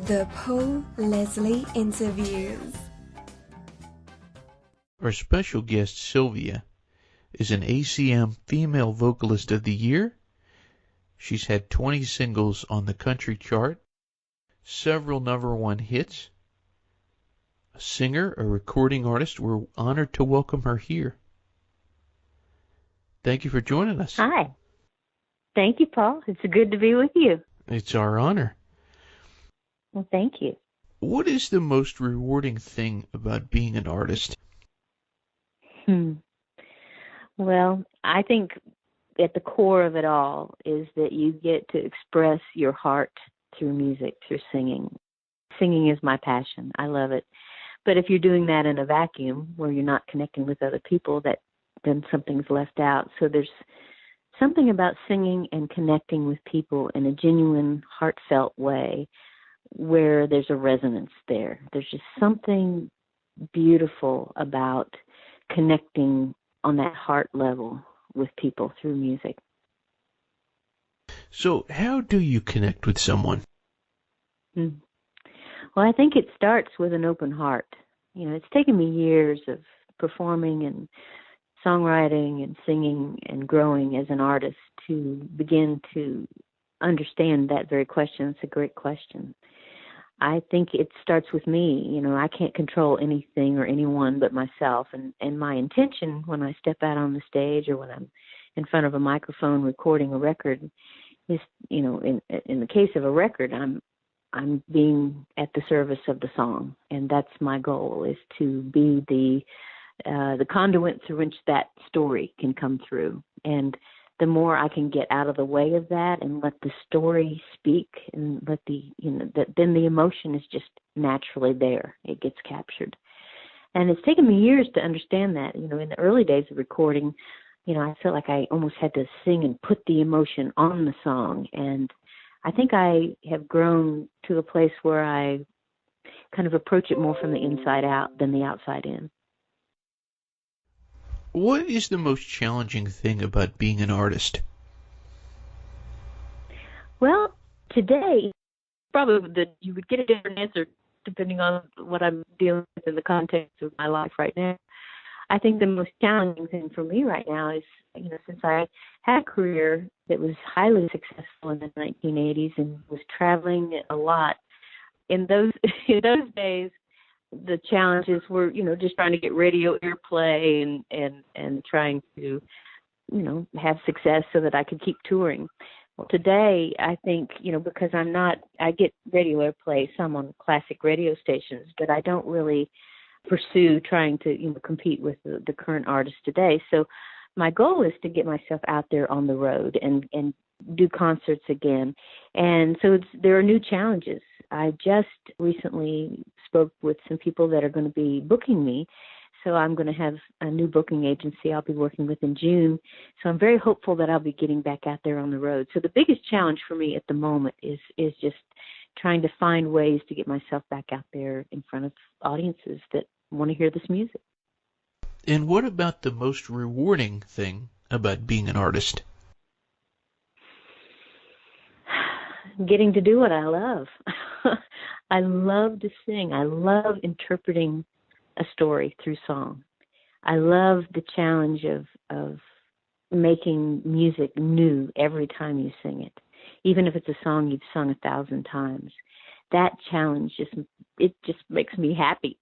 The Paul Leslie Interviews. Our special guest, Sylvia, is an ACM Female Vocalist of the Year. She's had 20 singles on the country chart, several #1 hits. A singer, a recording artist. We're honored to welcome her here. Thank you for joining us. Hi. Thank you, Paul. It's good to be with you. It's our honor. Well, thank you. What is the most rewarding thing about being an artist? Well, I think at the core of it all is that you get to express your heart through music, through singing. Singing is my passion. I love it. But if you're doing that in a vacuum where you're not connecting with other people, then something's left out. So there's something about singing and connecting with people in a genuine, heartfelt way where there's a resonance there. There's just something beautiful about connecting on that heart level with people through music. So how do you connect with someone? Well, I think it starts with an open heart. You know, it's taken me years of performing and songwriting and singing and growing as an artist to begin to understand that very question. It's a great question. I think it starts with me. You know, I can't control anything or anyone but myself. And my intention when I step out on the stage or when I'm in front of a microphone recording a record is, you know, in the case of a record, I'm being at the service of the song. And that's my goal, is to be the conduit through which that story can come through. And the more I can get out of the way of that and let the story speak and let then the emotion is just naturally there. It gets captured. And it's taken me years to understand that. You know, in the early days of recording, you know, I felt like I almost had to sing and put the emotion on the song. And I think I have grown to a place where I kind of approach it more from the inside out than the outside in. What is the most challenging thing about being an artist? Well, today, probably you would get a different answer depending on what I'm dealing with in the context of my life right now. I think the most challenging thing for me right now is, you know, since I had a career that was highly successful in the 1980s and was traveling a lot, in those days, the challenges were, you know, just trying to get radio airplay and trying to, you know, have success so that I could keep touring. Well, today, I think, you know, because I get radio airplay, some on classic radio stations, but I don't really pursue trying to, you know, compete with the current artists today. So my goal is to get myself out there on the road and do concerts again. And so there are new challenges. I just recently spoke with some people that are going to be booking me. So I'm going to have a new booking agency I'll be working with in June. So I'm very hopeful that I'll be getting back out there on the road. So the biggest challenge for me at the moment is just trying to find ways to get myself back out there in front of audiences that want to hear this music. And what about the most rewarding thing about being an artist? Getting to do what I love. I love to sing. I love interpreting a story through song. I love the challenge of making music new every time you sing it, even if it's a song you've sung 1,000 times. That challenge just makes me happy.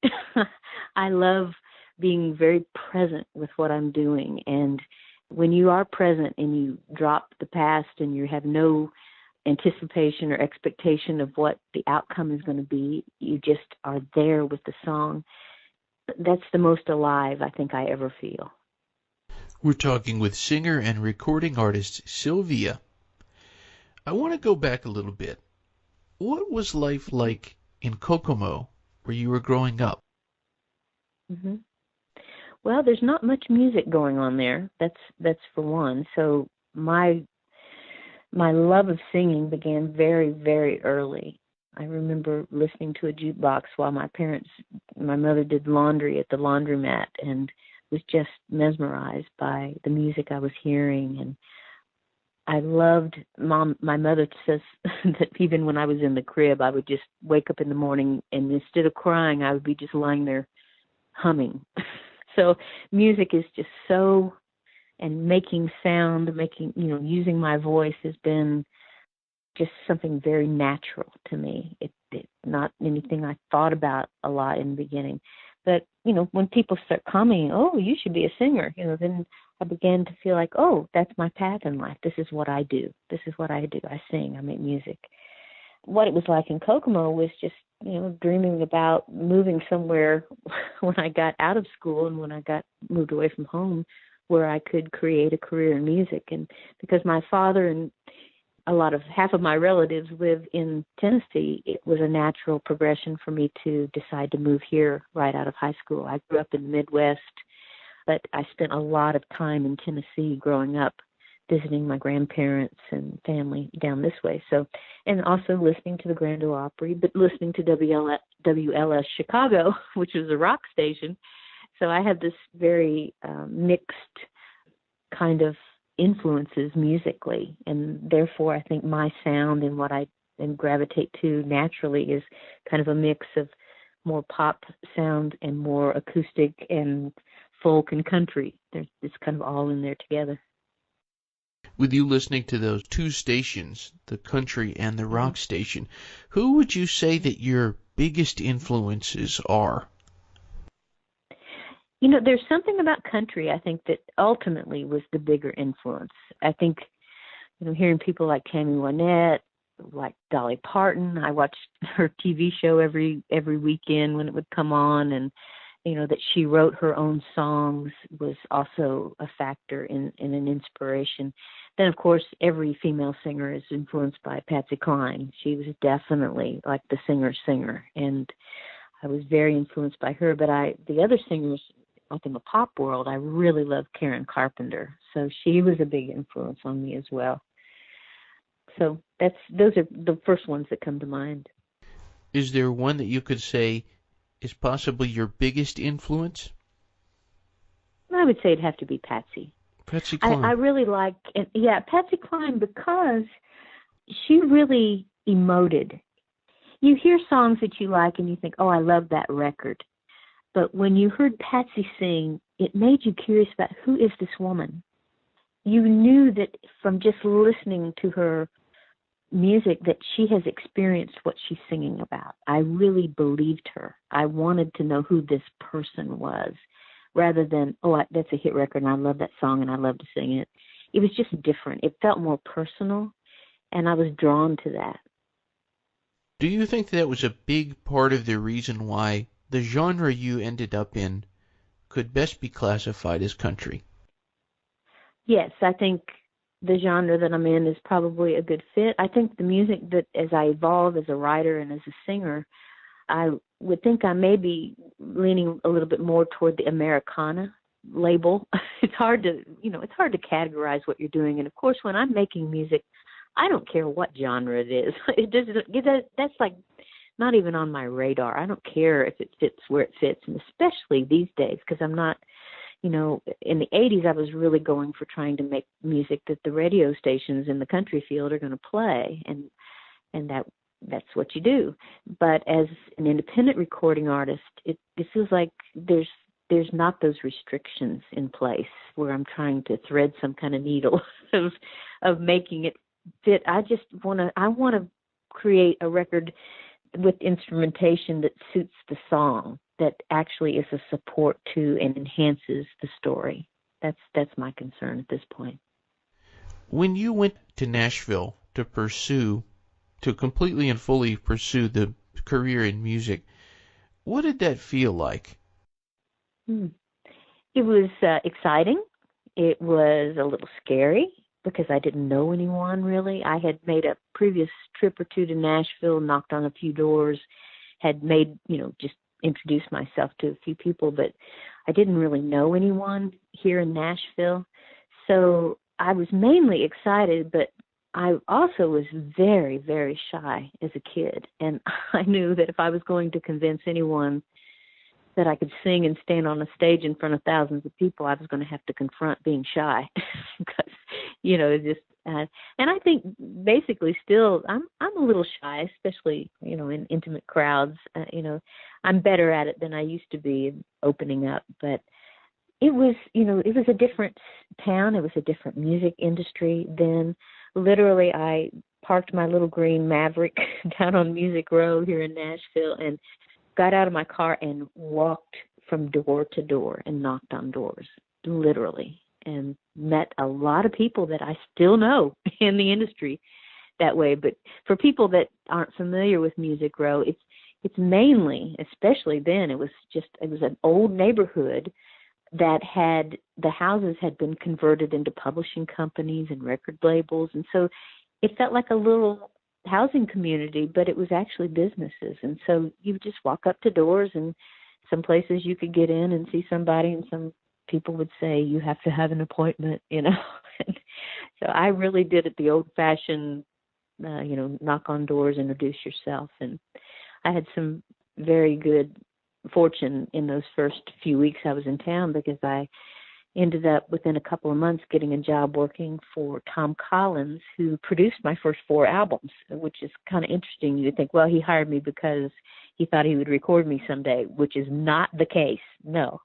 I love being very present with what I'm doing. And when you are present and you drop the past and you have no anticipation or expectation of what the outcome is going to be, you just are there with the song. That's the most alive I think I ever feel. We're talking with singer and recording artist Sylvia. I want to go back a little bit. What was life like in Kokomo, where you were growing up? Mm-hmm. Well, there's not much music going on there. That's for one. So my love of singing began very, very early. I remember listening to a jukebox while my mother did laundry at the laundromat and was just mesmerized by the music I was hearing. And I loved my mother says that even when I was in the crib, I would just wake up in the morning and instead of crying, I would be just lying there humming. So music is just so, and making sound, using my voice has been just something very natural to me. It's not anything I thought about a lot in the beginning. But, when people start commenting, oh, you should be a singer, then I began to feel like, oh, that's my path in life. This is what I do. This is what I do. I sing. I make music. What it was like in Kokomo was just, dreaming about moving somewhere when I got out of school and when I moved away from home where I could create a career in music. And because my father and half of my relatives live in Tennessee, it was a natural progression for me to decide to move here right out of high school. I grew up in the Midwest, but I spent a lot of time in Tennessee growing up, visiting my grandparents and family down this way. So, and also listening to the Grand Ole Opry, but listening to WLS Chicago, which was a rock station. So I had this very mixed kind of influences musically, and therefore I think my sound and what I gravitate to naturally is kind of a mix of more pop sound and more acoustic and folk and country. It's kind of all in there together. With you listening to those two stations, the country and the rock station, who would you say that your biggest influences are? There's something about country, I think, that ultimately was the bigger influence. I think, hearing people like Tammy Wynette, like Dolly Parton, I watched her TV show every weekend when it would come on, and, that she wrote her own songs was also a factor in an inspiration. Then, of course, every female singer is influenced by Patsy Cline. She was definitely like the singer, and I was very influenced by her. But the other singers, like in the pop world, I really love Karen Carpenter. So she was a big influence on me as well. So those are the first ones that come to mind. Is there one that you could say is possibly your biggest influence? I would say it'd have to be Patsy. Patsy Cline. I really like, Patsy Cline, because she really emoted. You hear songs that you like and you think, oh, I love that record. But when you heard Patsy sing, it made you curious about who is this woman. You knew that from just listening to her music that she has experienced what she's singing about. I really believed her. I wanted to know who this person was, rather than, that's a hit record and I love that song and I love to sing it. It was just different. It felt more personal, and I was drawn to that. Do you think that was a big part of the reason why the genre you ended up in could best be classified as country? Yes, I think the genre that I'm in is probably a good fit. I think the music that, as I evolve as a writer and as a singer, I would think I may be leaning a little bit more toward the Americana label. It's hard to categorize what you're doing. And of course, when I'm making music, I don't care what genre it is. That's like not even on my radar. I don't care if it fits where it fits, and especially these days, because I'm not, in the 80s, I was really going for trying to make music that the radio stations in the country field are going to play, and that's what you do. But as an independent recording artist, it feels like there's not those restrictions in place where I'm trying to thread some kind of needle of making it fit. I want to create a record with instrumentation that suits the song, that actually is a support to and enhances the story. That's my concern at this point. When you went to Nashville to completely and fully pursue the career in music, what did that feel like? It was exciting. It was a little scary because I didn't know anyone really. I had made a previous trip or two to Nashville, knocked on a few doors, had made, just introduced myself to a few people, but I didn't really know anyone here in Nashville. So I was mainly excited, but I also was very, very shy as a kid. And I knew that if I was going to convince anyone that I could sing and stand on a stage in front of thousands of people, I was going to have to confront being shy because, And I think basically still I'm a little shy, especially, in intimate crowds. I'm better at it than I used to be opening up, but it was a different town. It was a different music industry then. Literally, I parked my little green Maverick down on Music Row here in Nashville and got out of my car and walked from door to door and knocked on doors, literally, and met a lot of people that I still know in the industry that way. But for people that aren't familiar with Music Row, it's mainly, especially then, it was an old neighborhood that the houses had been converted into publishing companies and record labels. And so it felt like a little housing community, but it was actually businesses. And so you would just walk up to doors, and some places you could get in and see somebody, and some people would say, you have to have an appointment, So I really did it the old-fashioned, knock on doors, introduce yourself. And I had some very good fortune in those first few weeks I was in town, because I ended up within a couple of months getting a job working for Tom Collins, who produced my first 4 albums, which is kind of interesting. You would think, well, he hired me because he thought he would record me someday, which is not the case. No,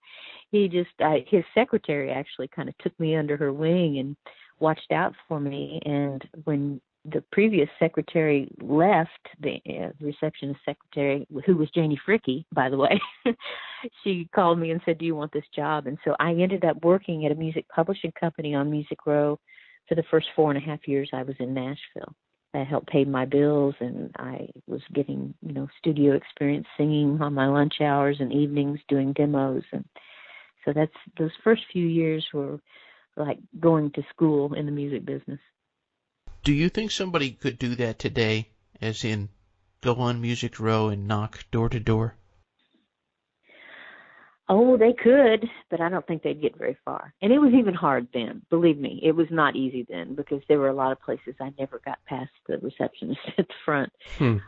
his secretary actually kind of took me under her wing and watched out for me. And when the previous secretary left, the receptionist secretary, who was Janie Fricke, by the way, she called me and said, do you want this job? And so I ended up working at a music publishing company on Music Row for the first 4.5 years I was in Nashville. That helped pay my bills, and I was getting, studio experience, singing on my lunch hours and evenings, doing demos. And so those first few years were like going to school in the music business. Do you think somebody could do that today, as in go on Music Row and knock door to door? Oh, they could, but I don't think they'd get very far. And it was even hard then. Believe me, it was not easy then, because there were a lot of places I never got past the receptionist at the front. And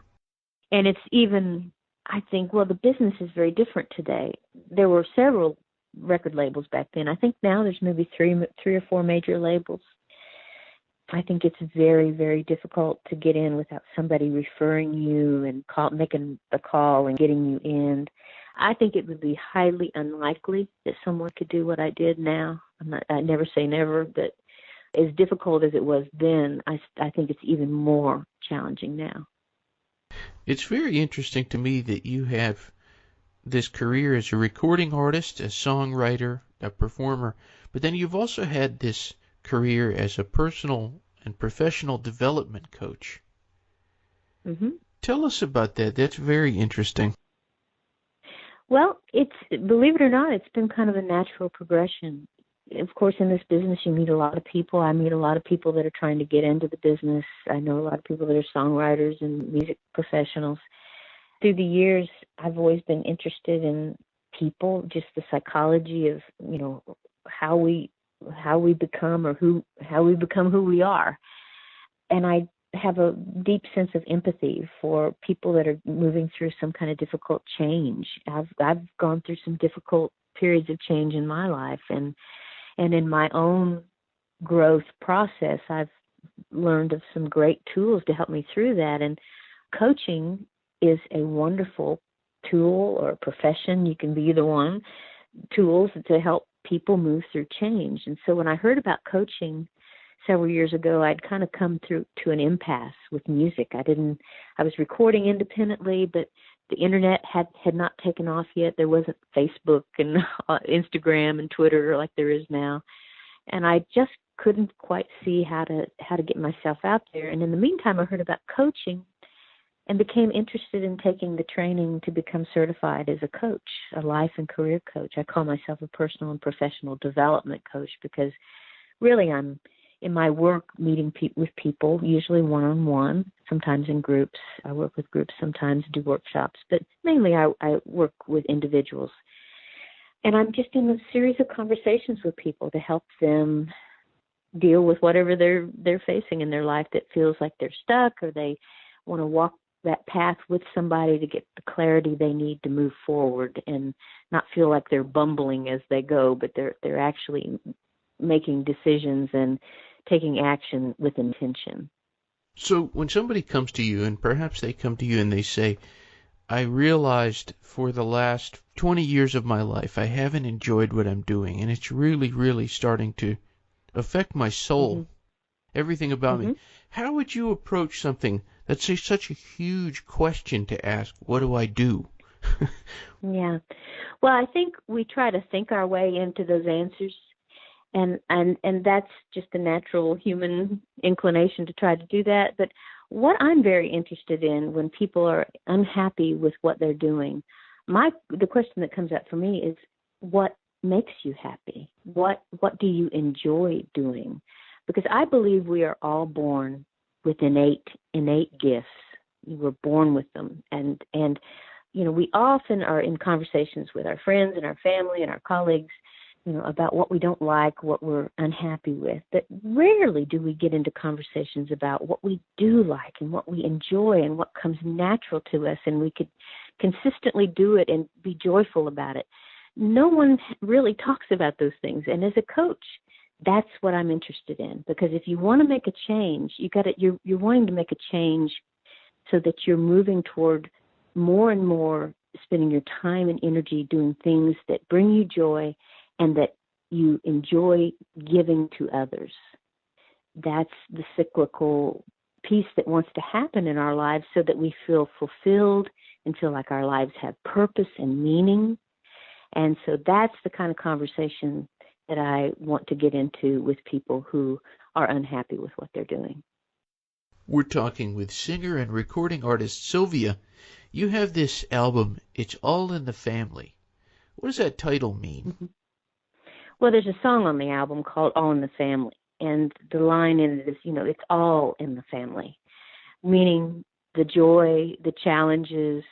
it's even, I think, well, the business is very different today. There were several record labels back then. I think now there's maybe three or four major labels. I think it's very, very difficult to get in without somebody referring you and making a call and getting you in. I think it would be highly unlikely that someone could do what I did now. I never say never, but as difficult as it was then, I think it's even more challenging now. It's very interesting to me that you have this career as a recording artist, a songwriter, a performer, but then you've also had this career as a personal and professional development coach. Mm-hmm. Tell us about that. That's very interesting. Well, believe it or not, it's been kind of a natural progression. Of course, in this business, you meet a lot of people. I meet a lot of people that are trying to get into the business. I know a lot of people that are songwriters and music professionals. Through the years, I've always been interested in people, just the psychology of, how we become who we are. And I have a deep sense of empathy for people that are moving through some kind of difficult change. I've gone through some difficult periods of change in my life, and in my own growth process, I've learned of some great tools to help me through that. And coaching is a wonderful tool or profession. You can be either one. Tools to help people move through change. And so when I heard about coaching several years ago, I'd kind of come through to an impasse with music. I was recording independently, but the internet had not taken off yet. There wasn't Facebook and Instagram and Twitter like there is now. And I just couldn't quite see how to get myself out there. And in the meantime, I heard about coaching and became interested in taking the training to become certified as a coach, a life and career coach. I call myself a personal and professional development coach because really I'm in my work meeting with people, usually one-on-one, sometimes in groups. I work with groups, sometimes do workshops, but mainly I work with individuals. And I'm just in a series of conversations with people to help them deal with whatever they're facing in their life that feels like they're stuck, or they want to walk that path with somebody to get the clarity they need to move forward and not feel like they're bumbling as they go, but they're actually making decisions and taking action with intention. So when somebody comes to you, and perhaps they come to you and they say, I realized for the last 20 years of my life I haven't enjoyed what I'm doing, and it's really, really starting to affect my soul, everything about me. How would you approach something that's such a huge question to ask? What do I do? Yeah. Well, I think we try to think our way into those answers. And that's just a natural human inclination to try to do that. But what I'm very interested in when people are unhappy with what they're doing, the question that comes up for me is, what makes you happy? What do you enjoy doing? Because I believe we are all born with innate gifts. We're born with them, and we often are in conversations with our friends and our family and our colleagues, about what we don't like, what we're unhappy with. But rarely do we get into conversations about what we do like and what we enjoy and what comes natural to us, and we could consistently do it and be joyful about it. No one really talks about those things. And as a coach, that's what I'm interested in, because if you want to make a change, you're wanting to make a change so that you're moving toward more and more spending your time and energy doing things that bring you joy and that you enjoy giving to others. That's the cyclical piece that wants to happen in our lives so that we feel fulfilled and feel like our lives have purpose and meaning. And so that's the kind of conversation that I want to get into with people who are unhappy with what they're doing. We're talking with singer and recording artist Sylvia. You have this album, It's All in the Family. What does that title mean? Well, there's a song on the album called All in the Family, and the line in it is, it's all in the family, meaning the joy, the challenges,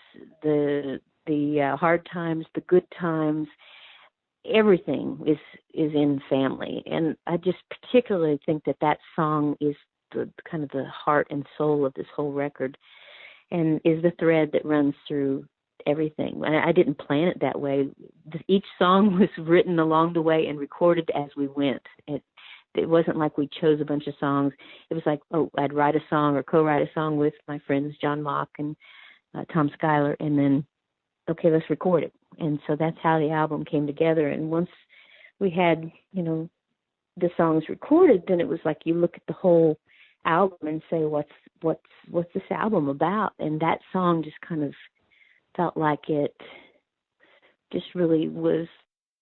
the hard times, the good times, everything is in family. And I just particularly think that song is the kind of the heart and soul of this whole record, and is the thread that runs through everything. I didn't plan it that way. Each song was written along the way and recorded as we went. It wasn't like we chose a bunch of songs. It was like, I'd write a song or co-write a song with my friends John Mock and Tom Schuyler, and then, okay, let's record it. And so that's how the album came together. And once we had, the songs recorded, then it was like you look at the whole album and say, what's this album about? And that song just kind of felt like it just really was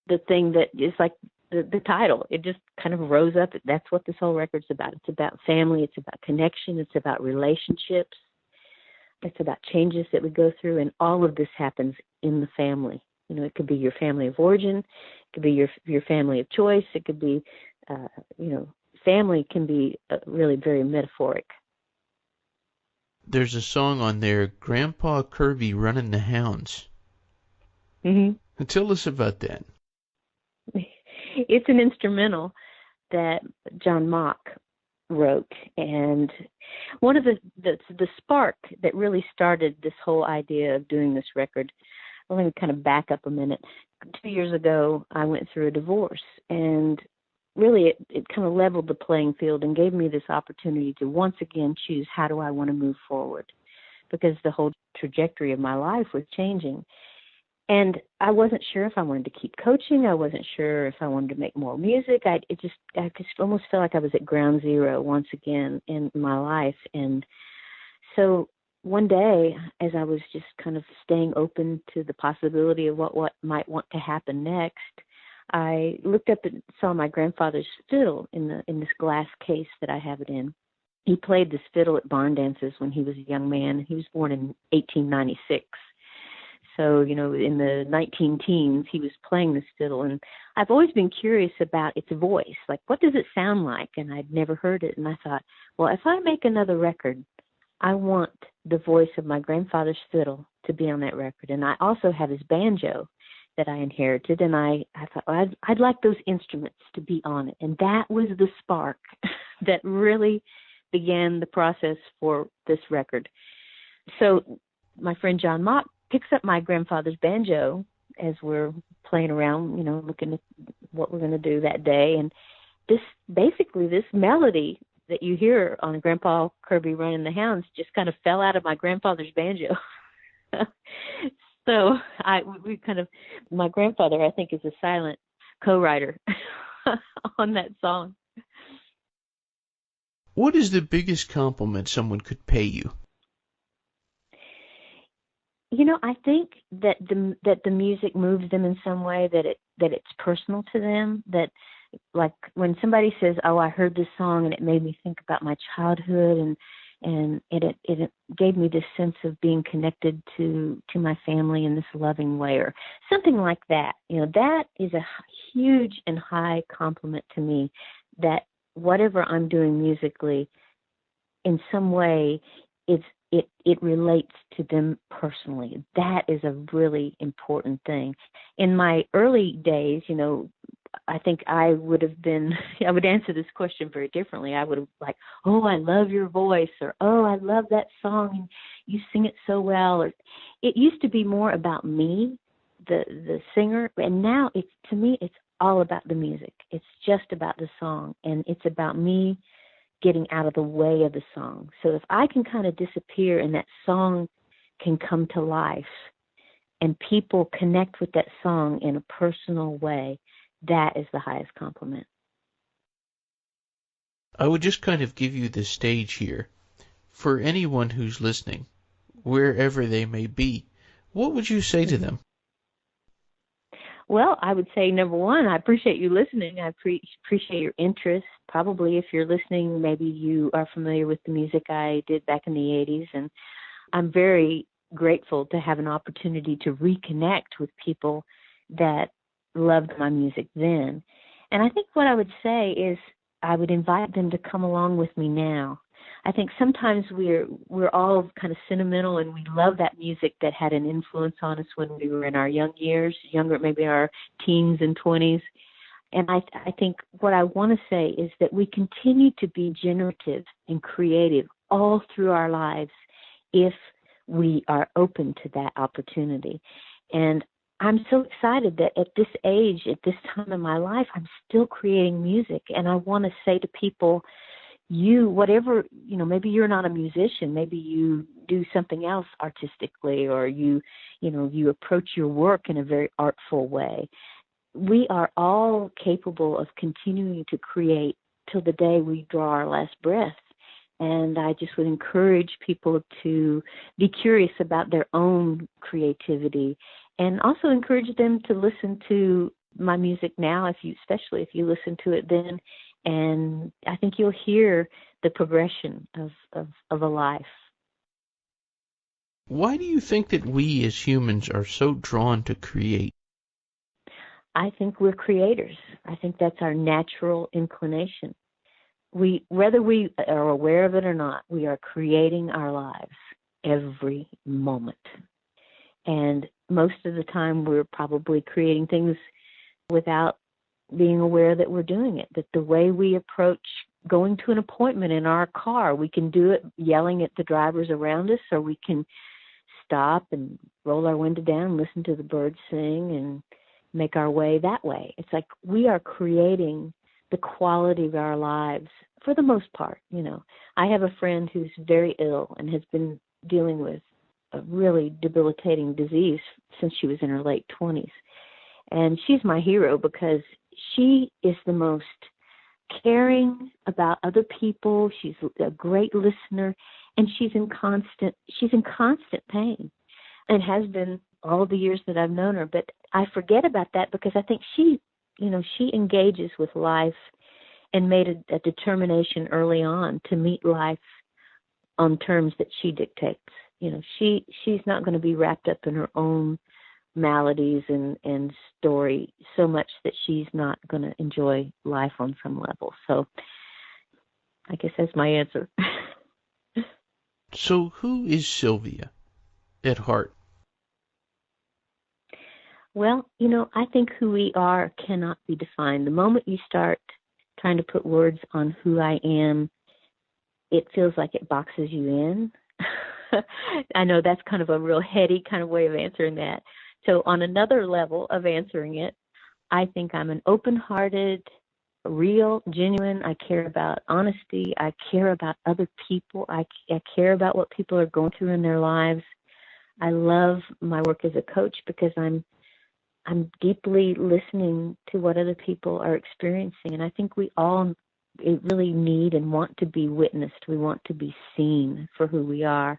the thing that is like the title. It just kind of rose up. That's what this whole record's about. It's about family. It's about connection. It's about relationships. It's about changes that we go through, and all of this happens in the family. It could be your family of origin. It could be your family of choice. It could be, family can be really very metaphoric. There's a song on there, Grandpa Kirby Running the Hounds. Mm-hmm. Tell us about that. It's an instrumental that John Mock wrote, and one of the spark that really started this whole idea of doing this record. Let me kind of back up a minute. 2 years ago, I went through a divorce, and really it kind of leveled the playing field and gave me this opportunity to once again choose, how do I want to move forward? Because the whole trajectory of my life was changing. And I wasn't sure if I wanted to keep coaching. I wasn't sure if I wanted to make more music. I just almost felt like I was at ground zero once again in my life. And so one day, as I was just kind of staying open to the possibility of what might want to happen next, I looked up and saw my grandfather's fiddle in this glass case that I have it in. He played this fiddle at barn dances when he was a young man. He was born in 1896. So, in the 19-teens, he was playing this fiddle. And I've always been curious about its voice. Like, what does it sound like? And I'd never heard it. And I thought, well, if I make another record, I want the voice of my grandfather's fiddle to be on that record. And I also have his banjo that I inherited. And I thought, well, I'd like those instruments to be on it. And that was the spark that really began the process for this record. So my friend John Mock picks up my grandfather's banjo as we're playing around, looking at what we're going to do that day. And this melody that you hear on Grandpa Kirby Running the Hounds just kind of fell out of my grandfather's banjo. So my grandfather, I think, is a silent co-writer on that song. What is the biggest compliment someone could pay you? I think that the music moves them in some way, that it's personal to them, that like when somebody says, "Oh, I heard this song and it made me think about my childhood and it gave me this sense of being connected to my family in this loving way," or something like that. That is a huge and high compliment to me, that whatever I'm doing musically, in some way, it relates to them personally. That is a really important thing. In my early days, I think I would answer this question very differently. I would have like, "Oh, I love your voice," or "Oh, I love that song and you sing it so well." Or it used to be more about me, the singer, and now to me it's all about the music. It's just about the song, and it's about me getting out of the way of the song. So if I can kind of disappear and that song can come to life and people connect with that song in a personal way, that is the highest compliment. I would just kind of give you the stage here. For anyone who's listening, wherever they may be, what would you say to them? Well, I would say, number one, I appreciate you listening. I appreciate your interest. Probably if you're listening, maybe you are familiar with the music I did back in the 80s. And I'm very grateful to have an opportunity to reconnect with people that loved my music then. And I think what I would say is I would invite them to come along with me now. I think sometimes we're all kind of sentimental and we love that music that had an influence on us when we were in our young years, younger, maybe our teens and 20s. And I think what I want to say is that we continue to be generative and creative all through our lives if we are open to that opportunity. And I'm so excited that at this age, at this time in my life, I'm still creating music. And I want to say to people, whatever, maybe you're not a musician, maybe you do something else artistically, or you approach your work in a very artful way. We are all capable of continuing to create till the day we draw our last breath. And I just would encourage people to be curious about their own creativity, and also encourage them to listen to my music now, especially if you listen to it then. And I think you'll hear the progression of a life. Why do you think that we as humans are so drawn to create? I think we're creators. I think that's our natural inclination. Whether we are aware of it or not, we are creating our lives every moment. And most of the time we're probably creating things without being aware that we're doing it, that the way we approach going to an appointment in our car, we can do it yelling at the drivers around us, or we can stop and roll our window down, listen to the birds sing, and make our way that way. It's like we are creating the quality of our lives for the most part. I have a friend who's very ill and has been dealing with a really debilitating disease since she was in her late 20s. And she's my hero because she is the most caring about other people. She's a great listener, and she's in constant pain, and has been all the years that I've known her. But I forget about that because I think she engages with life and made a determination early on to meet life on terms that she dictates. She's not going to be wrapped up in her own maladies and story so much that she's not going to enjoy life on some level. So I guess that's my answer. So who is Sylvia at heart? Well, I think who we are cannot be defined. The moment you start trying to put words on who I am, it feels like it boxes you in. I know that's kind of a real heady kind of way of answering that. So on another level of answering it, I think I'm an open-hearted, real, genuine. I care about honesty. I care about other people. I care about what people are going through in their lives. I love my work as a coach because I'm deeply listening to what other people are experiencing. And I think we all really need and want to be witnessed. We want to be seen for who we are.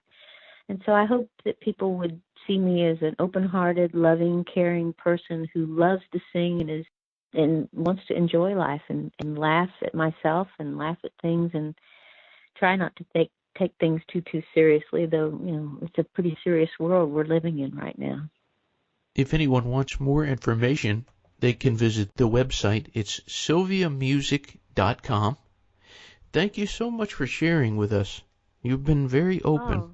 And so I hope that people would see me as an open-hearted, loving, caring person who loves to sing and wants to enjoy life and laugh at myself and laugh at things and try not to take things too seriously, though, it's a pretty serious world we're living in right now. If anyone wants more information, they can visit the website. It's sylviamusic.com. Thank you so much for sharing with us. You've been very open. Oh.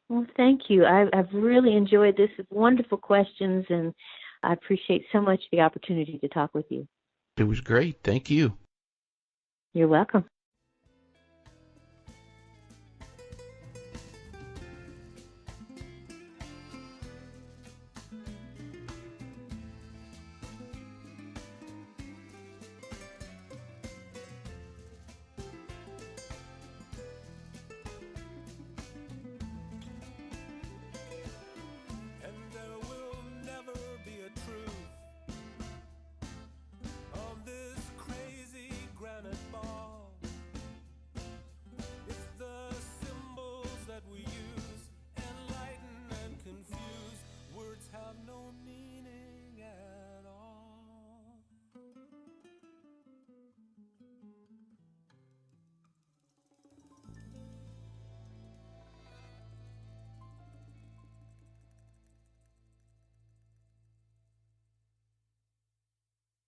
Well, thank you. I've really enjoyed this. Wonderful questions, and I appreciate so much the opportunity to talk with you. It was great. Thank you. You're welcome.